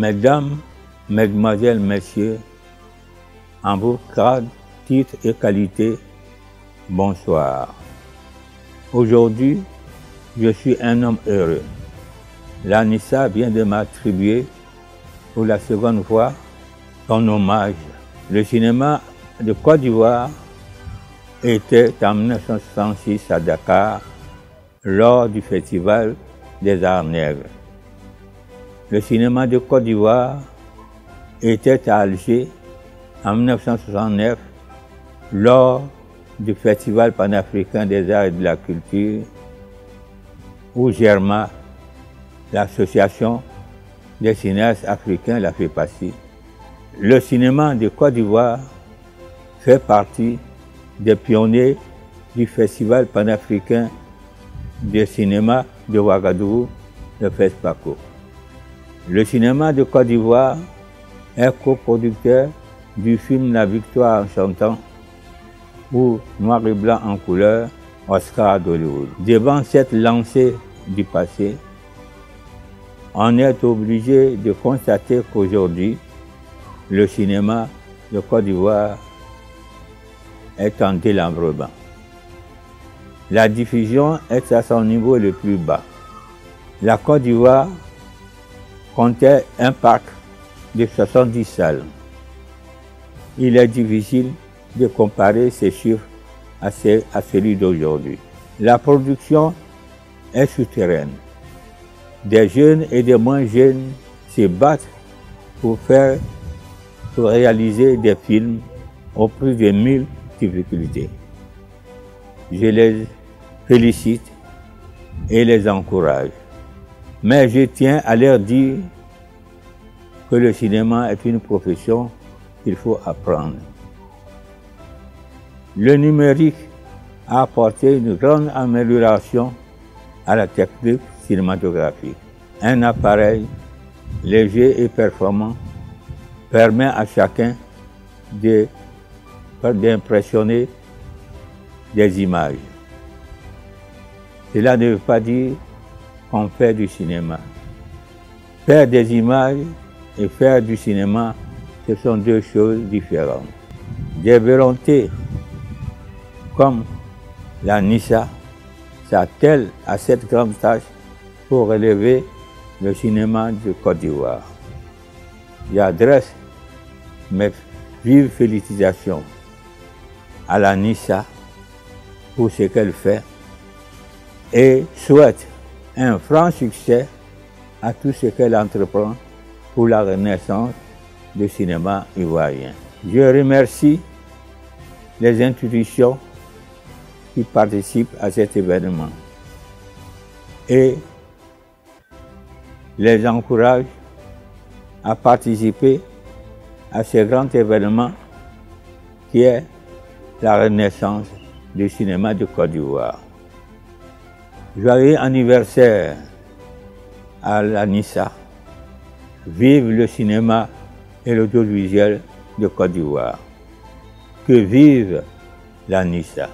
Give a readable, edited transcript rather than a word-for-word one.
Mesdames, Mesdemoiselles, Messieurs, en vos grades, titres et qualités, bonsoir. Aujourd'hui, je suis un homme heureux. L'ANISA vient de m'attribuer pour la seconde fois son hommage. Le cinéma de Côte d'Ivoire était en 1966 à Dakar lors du Festival des Arts Nègres. Le cinéma de Côte d'Ivoire était à Alger en 1969 lors du Festival panafricain des arts et de la culture où Germa, l'association des cinéastes africains, l'a fait passer. Le cinéma de Côte d'Ivoire fait partie des pionniers du Festival panafricain de cinéma de Ouagadougou, le FESPACO. Le cinéma de Côte d'Ivoire est coproducteur du film La Victoire en chantant ou Noir et blanc en couleur, Oscar d'Hollywood. Devant cette lancée du passé, on est obligé de constater qu'aujourd'hui, le cinéma de Côte d'Ivoire est en délabrement. La diffusion est à son niveau le plus bas. La Côte d'Ivoire comptait un parc de 70 salles. Il est difficile de comparer ces chiffres à celui d'aujourd'hui. La production est souterraine. Des jeunes et des moins jeunes se battent pour réaliser des films au prix de 1000 difficultés. Je les félicite et les encourage. Mais je tiens à leur dire que le cinéma est une profession qu'il faut apprendre. Le numérique a apporté une grande amélioration à la technique cinématographique. Un appareil léger et performant permet à chacun d'impressionner des images. Cela ne veut pas dire qu'on fait du cinéma. Faire des images et faire du cinéma, ce sont deux choses différentes. Des volontés comme l'ANISA s'attelle à cette grande tâche pour relever le cinéma de Côte d'Ivoire. J'adresse mes vives félicitations à l'ANISA pour ce qu'elle fait et souhaite un franc succès à tout ce qu'elle entreprend pour la renaissance du cinéma ivoirien. Je remercie les institutions qui participent à cet événement et les encourage à participer à ce grand événement qui est la renaissance du cinéma de Côte d'Ivoire. Joyeux anniversaire à l'ANISA. Vive le cinéma et l'audiovisuel de Côte d'Ivoire. Que vive l'ANISA.